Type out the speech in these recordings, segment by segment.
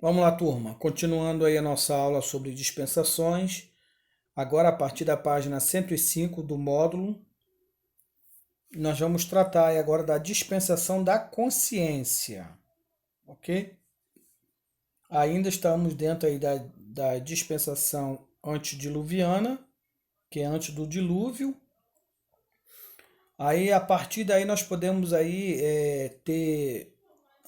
Vamos lá, turma. Continuando aí a nossa aula sobre dispensações. Agora, a partir da página 105 do módulo, nós vamos tratar aí agora da dispensação da consciência, ok? Ainda estamos dentro aí da dispensação antediluviana, que é antes do dilúvio. Aí, a partir daí, nós podemos aí ter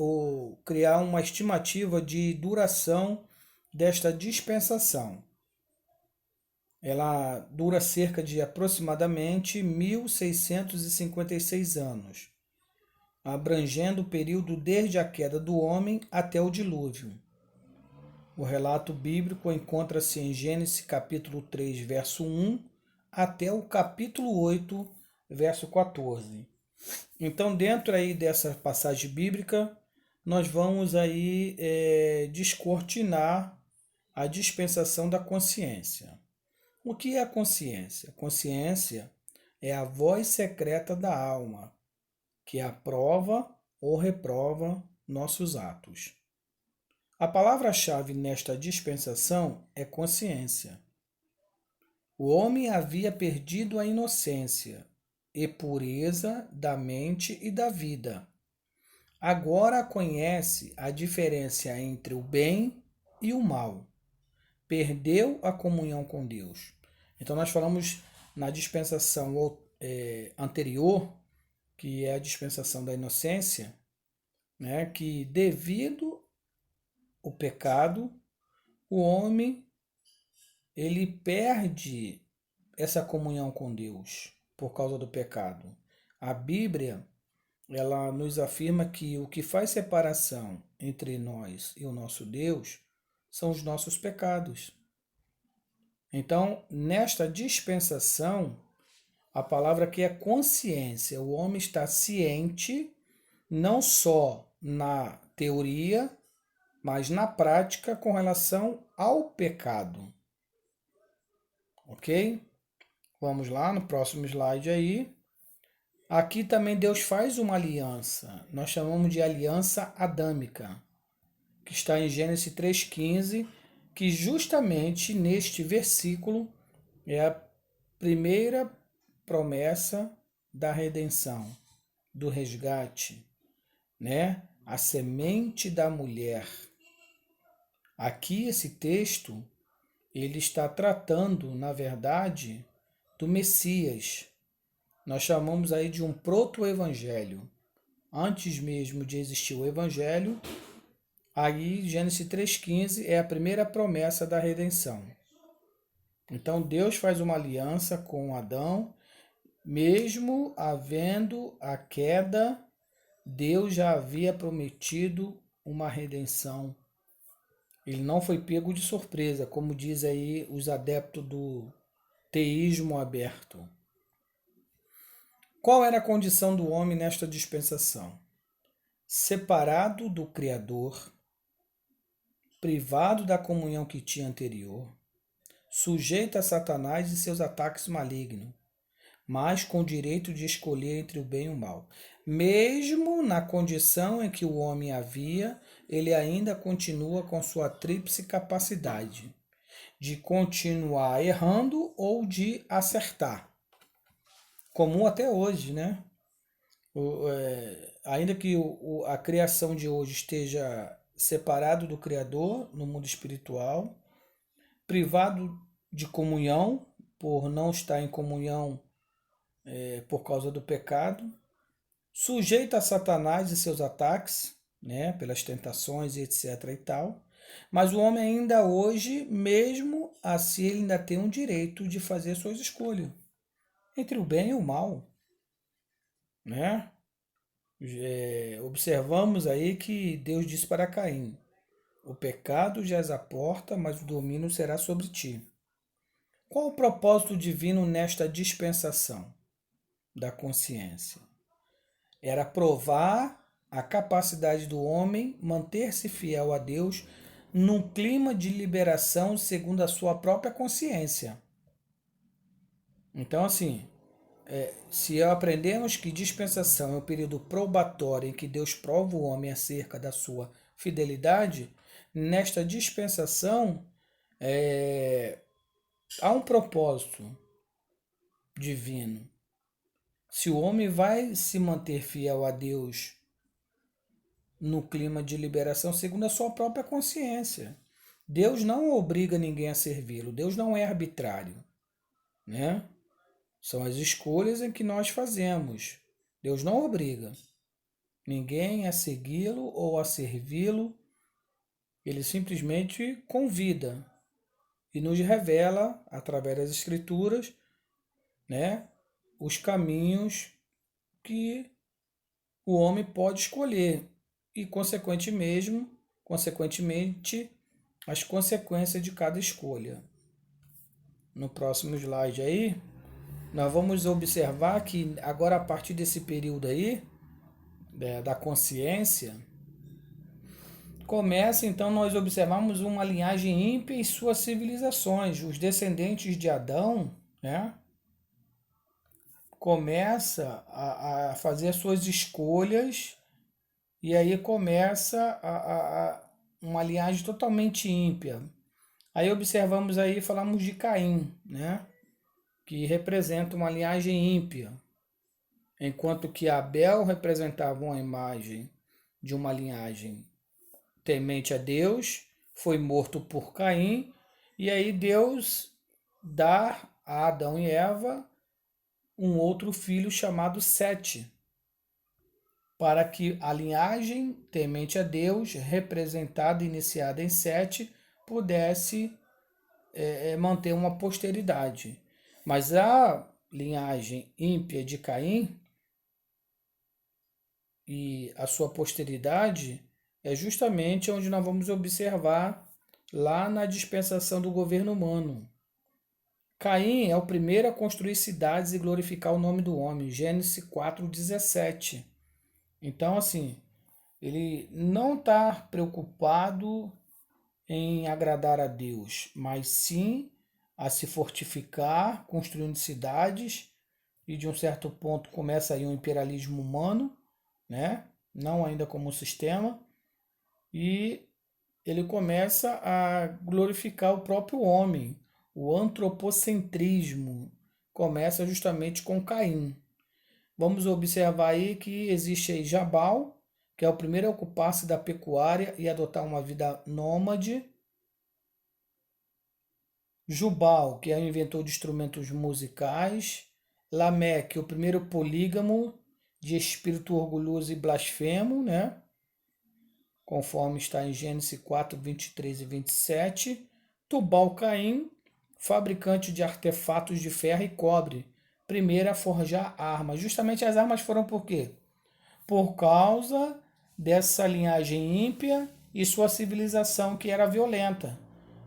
ou criar uma estimativa de duração desta dispensação. Ela dura cerca de aproximadamente 1656 anos, abrangendo o período desde a queda do homem até o dilúvio. O relato bíblico encontra-se em Gênesis capítulo 3, verso 1, até o capítulo 8, verso 14. Então, dentro aí dessa passagem bíblica, nós vamos aí descortinar a dispensação da consciência. O que é a consciência? Consciência é a voz secreta da alma, que aprova ou reprova nossos atos. A palavra-chave nesta dispensação é consciência. O homem havia perdido a inocência e pureza da mente e da vida. Agora conhece a diferença entre o bem e o mal. Perdeu a comunhão com Deus. Então, nós falamos na dispensação anterior, que é a dispensação da inocência, né, que devido ao pecado, o homem ele perde essa comunhão com Deus por causa do pecado. A Bíblia ela nos afirma que o que faz separação entre nós e o nosso Deus são os nossos pecados. Então, nesta dispensação, a palavra aqui é consciência. O homem está ciente, não só na teoria, mas na prática com relação ao pecado. Ok? Vamos lá no próximo slide aí. Aqui também Deus faz uma aliança. Nós chamamos de aliança adâmica, que está em Gênesis 3,15, que justamente neste versículo é a primeira promessa da redenção, do resgate, né? A semente da mulher. Aqui esse texto, ele está tratando, na verdade, do Messias. Nós chamamos aí de um proto-evangelho. Antes mesmo de existir o evangelho, aí Gênesis 3,15 é a primeira promessa da redenção. Então Deus faz uma aliança com Adão, mesmo havendo a queda, Deus já havia prometido uma redenção. Ele não foi pego de surpresa, como diz aí os adeptos do teísmo aberto. Qual era a condição do homem nesta dispensação? Separado do Criador, privado da comunhão que tinha anterior, sujeito a Satanás e seus ataques malignos, mas com o direito de escolher entre o bem e o mal. Mesmo na condição em que o homem havia, ele ainda continua com sua tríplice capacidade de continuar errando ou de acertar. Comum até hoje, né? Ainda que a criação de hoje esteja separado do Criador no mundo espiritual, privado de comunhão, por não estar em comunhão por causa do pecado, sujeito a Satanás e seus ataques, né, pelas tentações e etc e tal, mas o homem ainda hoje, mesmo assim, ele ainda tem um direito de fazer suas escolhas entre o bem e o mal, né? Observamos aí que Deus disse para Caim: o pecado jaz à porta, mas o domínio será sobre ti. Qual o propósito divino nesta dispensação da consciência? Era provar a capacidade do homem manter-se fiel a Deus num clima de liberação segundo a sua própria consciência. Então, assim, se aprendemos que dispensação é o período probatório em que Deus prova o homem acerca da sua fidelidade, nesta dispensação há um propósito divino. Se o homem vai se manter fiel a Deus no clima de liberação segundo a sua própria consciência. Deus não obriga ninguém a servi-lo. Deus não é arbitrário, né? São as escolhas em que nós fazemos. Deus não obriga ninguém a segui-lo ou a servi-lo. Ele simplesmente convida e nos revela, através das Escrituras, né, os caminhos que o homem pode escolher e, consequentemente, as consequências de cada escolha. No próximo slide aí, nós vamos observar que agora, a partir desse período aí, da consciência, começa então nós observamos uma linhagem ímpia e suas civilizações. Os descendentes de Adão, né, começa a fazer as suas escolhas e aí começa uma linhagem totalmente ímpia. Aí observamos aí, falamos de Caim, né, que representa uma linhagem ímpia, enquanto que Abel representava uma imagem de uma linhagem temente a Deus, foi morto por Caim, e aí Deus dá a Adão e Eva um outro filho chamado Sete, para que a linhagem temente a Deus, representada e iniciada em Sete, pudesse manter uma posteridade. Mas a linhagem ímpia de Caim e a sua posteridade é justamente onde nós vamos observar lá na dispensação do governo humano. Caim é o primeiro a construir cidades e glorificar o nome do homem, Gênesis 4:17. Então, assim, ele não está preocupado em agradar a Deus, mas sim a se fortificar, construindo cidades, e de um certo ponto começa aí um imperialismo humano, né? Não ainda como um sistema, e ele começa a glorificar o próprio homem. O antropocentrismo começa justamente com Caim. Vamos observar aí que existe aí Jabal, que é o primeiro a ocupar-se da pecuária e adotar uma vida nômade. Jubal, que é o inventor de instrumentos musicais. Lameque, o primeiro polígamo de espírito orgulhoso e blasfemo, né? Conforme está em Gênesis 4, 23 e 27. Tubal-Caim, fabricante de artefatos de ferro e cobre, primeiro a forjar armas. Justamente as armas foram por quê? Por causa dessa linhagem ímpia e sua civilização que era violenta.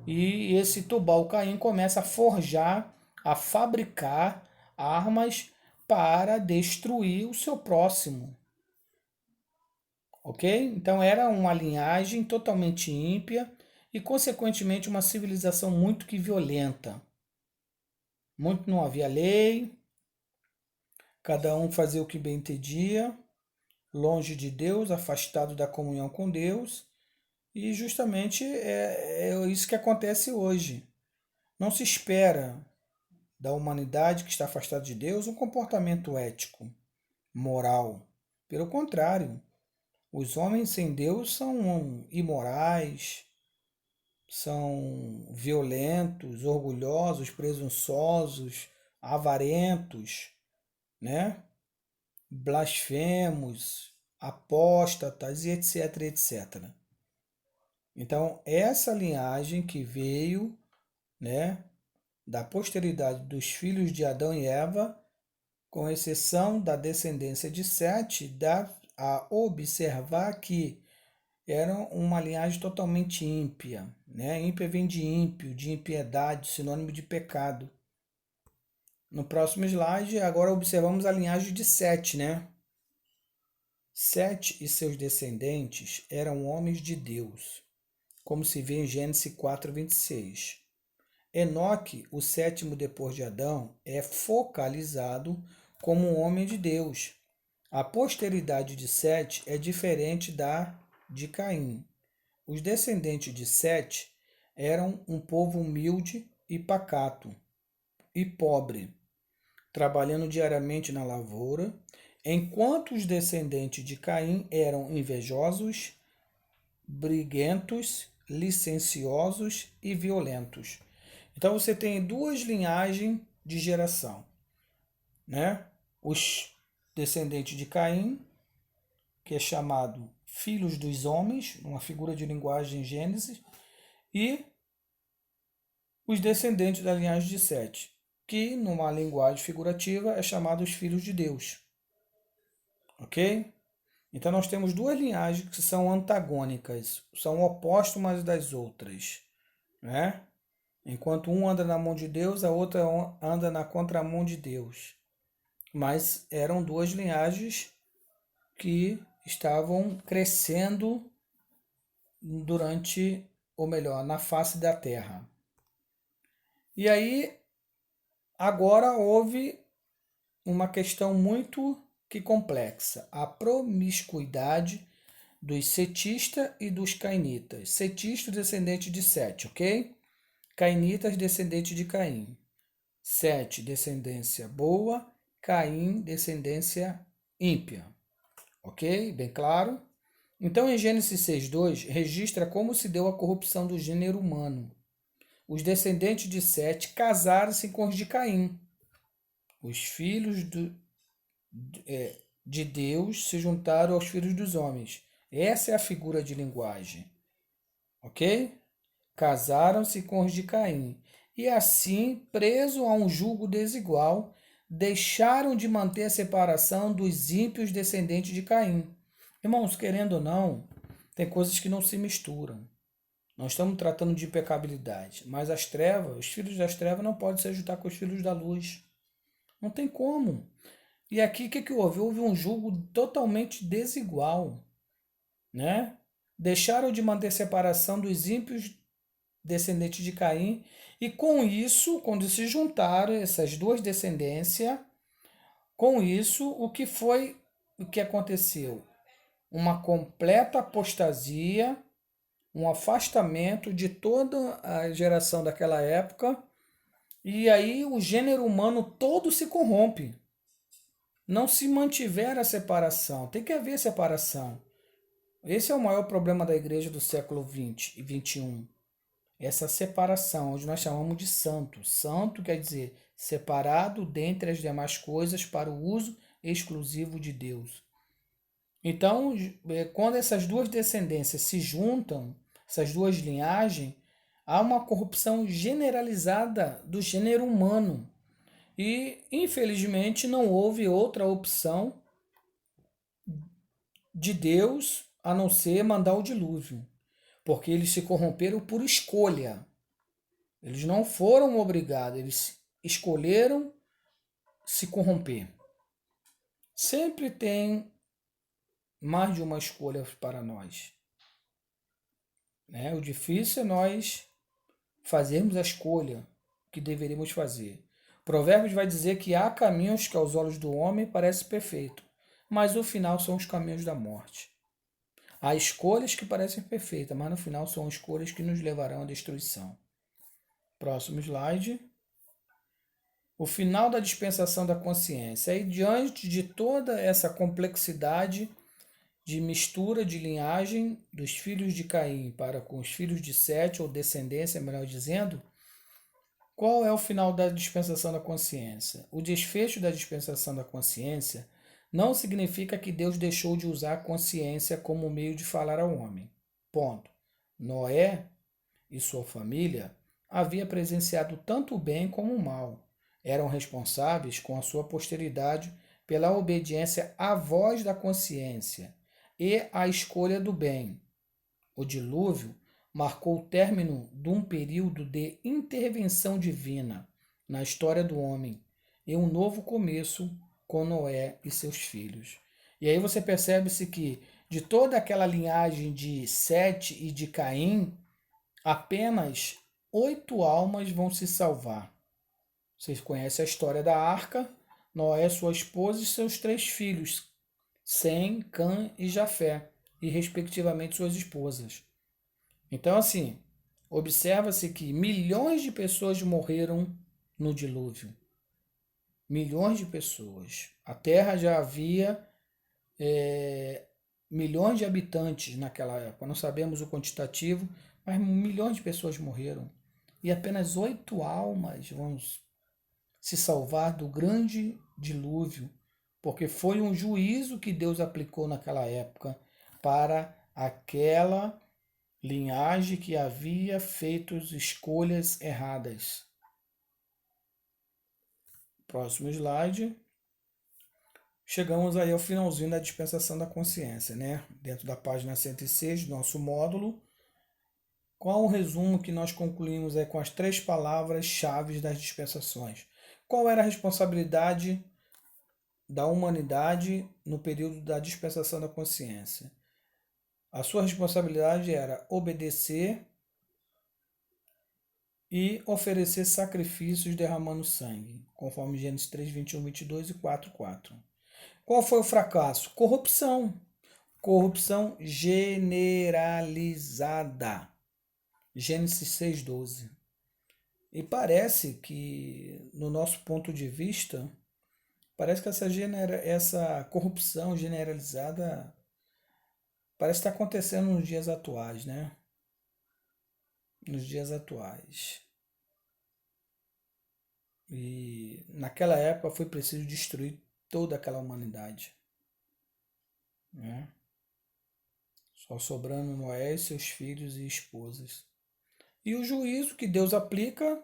E esse Tubal-Caim começa a forjar, a fabricar armas para destruir o seu próximo. Ok? Então era uma linhagem totalmente ímpia e, consequentemente, uma civilização muito que violenta. Muito não havia lei, cada um fazia o que bem entendia, longe de Deus, afastado da comunhão com Deus, e justamente é isso que acontece hoje. Não se espera da humanidade que está afastada de Deus um comportamento ético, moral. Pelo contrário, os homens sem Deus são imorais, são violentos, orgulhosos, presunçosos, avarentos, né? Blasfemos, apóstatas e etc, etc. Então, essa linhagem que veio, né, da posteridade dos filhos de Adão e Eva, com exceção da descendência de Sete, dá a observar que era uma linhagem totalmente ímpia, né? Ímpia vem de ímpio, de impiedade, sinônimo de pecado. No próximo slide, agora observamos a linhagem de Sete, né? Sete e seus descendentes eram homens de Deus, como se vê em Gênesis 4:26. Enoque, o sétimo depois de Adão, é focalizado como um homem de Deus. A posteridade de Sete é diferente da de Caim. os descendentes de Sete eram um povo humilde e pacato e pobre, trabalhando diariamente na lavoura, enquanto os descendentes de Caim eram invejosos, briguentos, licenciosos e violentos. Então você tem duas linhagens de geração, né? Os descendentes de Caim, que é chamado filhos dos homens, uma figura de linguagem em Gênesis, e os descendentes da linhagem de Sete, que numa linguagem figurativa é chamado os filhos de Deus. Ok? Então nós temos duas linhagens que são antagônicas, são opostas umas das outras, né? Enquanto um anda na mão de Deus, a outra anda na contramão de Deus. Mas eram duas linhagens que estavam crescendo durante, ou melhor, na face da terra. E aí, agora houve uma questão muito que complexa, a promiscuidade dos setistas e dos cainitas. Setistas, descendente de Sete, ok? Cainitas, descendente de Caim. Sete, descendência boa. Caim, descendência ímpia. Ok? Bem claro? Então, em Gênesis 6:2, registra como se deu a corrupção do gênero humano. Os descendentes de Sete casaram-se com os de Caim. Os filhos de Deus se juntaram aos filhos dos homens. Essa é a figura de linguagem. Ok? Casaram-se com os de Caim. E assim, preso a um jugo desigual, deixaram de manter a separação dos ímpios descendentes de Caim. Irmãos, querendo ou não, tem coisas que não se misturam. Nós estamos tratando de impecabilidade, mas as trevas, os filhos das trevas não podem se juntar com os filhos da luz. Não tem como. E aqui o que houve? Houve um jugo totalmente desigual, né? Deixaram de manter separação dos ímpios descendentes de Caim, e com isso, quando se juntaram essas duas descendências, com isso, o que aconteceu? Uma completa apostasia, um afastamento de toda a geração daquela época, e aí o gênero humano todo se corrompe. Não se mantiver a separação, tem que haver separação. Esse é o maior problema da igreja do século XX e XXI. Essa separação, onde nós chamamos de santo. Santo quer dizer separado dentre as demais coisas para o uso exclusivo de Deus. Então, quando essas duas descendências se juntam, essas duas linhagens, há uma corrupção generalizada do gênero humano. E, infelizmente, não houve outra opção de Deus a não ser mandar o dilúvio, porque eles se corromperam por escolha. Eles não foram obrigados, eles escolheram se corromper. Sempre tem mais de uma escolha para nós, né? O difícil é nós fazermos a escolha que deveríamos fazer. Provérbios vai dizer que há caminhos que aos olhos do homem parecem perfeitos, mas no final são os caminhos da morte. Há escolhas que parecem perfeitas, mas no final são escolhas que nos levarão à destruição. Próximo slide. O final da dispensação da consciência. Aí, diante de toda essa complexidade de mistura de linhagem dos filhos de Caim para com os filhos de Sete, ou descendência, melhor dizendo, qual é o final da dispensação da consciência? O desfecho da dispensação da consciência não significa que Deus deixou de usar a consciência como meio de falar ao homem. Ponto. Noé e sua família haviam presenciado tanto o bem como o mal. Eram responsáveis com a sua posteridade pela obediência à voz da consciência e à escolha do bem. O dilúvio marcou o término de um período de intervenção divina na história do homem e um novo começo com Noé e seus filhos. E aí você percebe-se que de toda aquela linhagem de Sete e de Caim, apenas 8 almas vão se salvar. Vocês conhecem a história da arca, Noé, sua esposa e seus 3 filhos, Sem, Cã e Jafé, e respectivamente suas esposas. Então, assim, observa-se que milhões de pessoas morreram no dilúvio. Milhões de pessoas. A Terra já havia milhões de habitantes naquela época. Não sabemos o quantitativo, mas milhões de pessoas morreram. E apenas 8 almas vão se salvar do grande dilúvio, porque foi um juízo que Deus aplicou naquela época para aquela linhagem que havia feito escolhas erradas. Próximo slide. Chegamos aí ao finalzinho da dispensação da consciência, né? Dentro da página 106 do nosso módulo. Qual o resumo que nós concluímos aí com as 3 palavras-chave das dispensações? Qual era a responsabilidade da humanidade no período da dispensação da consciência? A sua responsabilidade era obedecer e oferecer sacrifícios derramando sangue, conforme Gênesis 3, 21, 22 e 4, 4. Qual foi o fracasso? Corrupção. Corrupção generalizada. Gênesis 6, 12. E parece que, no nosso ponto de vista, parece que essa corrupção generalizada parece estar acontecendo nos dias atuais, né? Nos dias atuais. E naquela época foi preciso destruir toda aquela humanidade, né? Só sobrando Noé e seus filhos e esposas. E o juízo que Deus aplica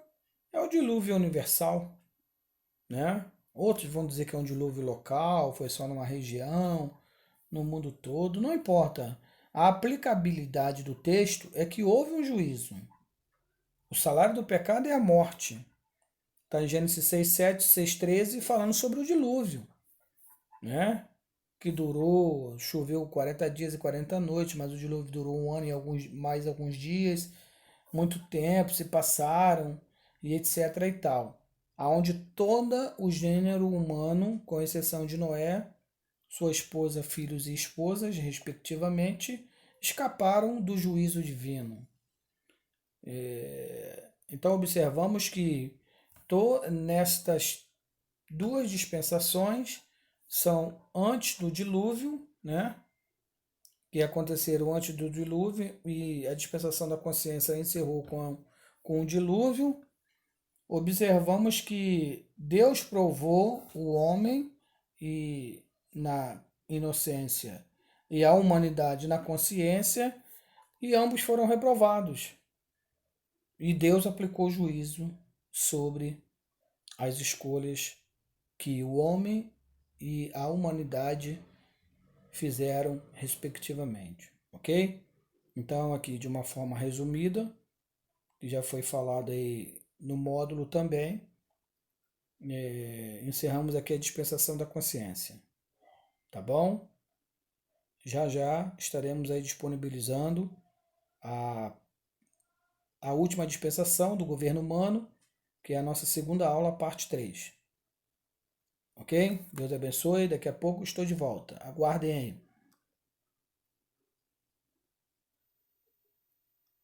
é o dilúvio universal, né? Outros vão dizer que é um dilúvio local, foi só numa região, no mundo todo, não importa. A aplicabilidade do texto é que houve um juízo. O salário do pecado é a morte. Está em Gênesis 6, 7, 6, 13, falando sobre o dilúvio, né? Que durou, choveu 40 dias e 40 noites, mas o dilúvio durou 1 ano e mais alguns dias, muito tempo se passaram e etc e tal. Aonde todo o gênero humano, com exceção de Noé, sua esposa, filhos e esposas, respectivamente, escaparam do juízo divino. Então observamos que nestas 2 dispensações são antes do dilúvio, né? Que aconteceram antes do dilúvio, e a dispensação da consciência encerrou com o dilúvio. Observamos que Deus provou o homem e na inocência e a humanidade na consciência, e ambos foram reprovados. E Deus aplicou juízo sobre as escolhas que o homem e a humanidade fizeram respectivamente, ok? Então aqui de uma forma resumida, que já foi falado aí no módulo também, encerramos aqui a dispensação da consciência, tá bom? Já já estaremos aí disponibilizando a última dispensação do governo humano, que é a nossa segunda aula, parte 3. Ok? Deus abençoe, daqui a pouco estou de volta. Aguardem aí.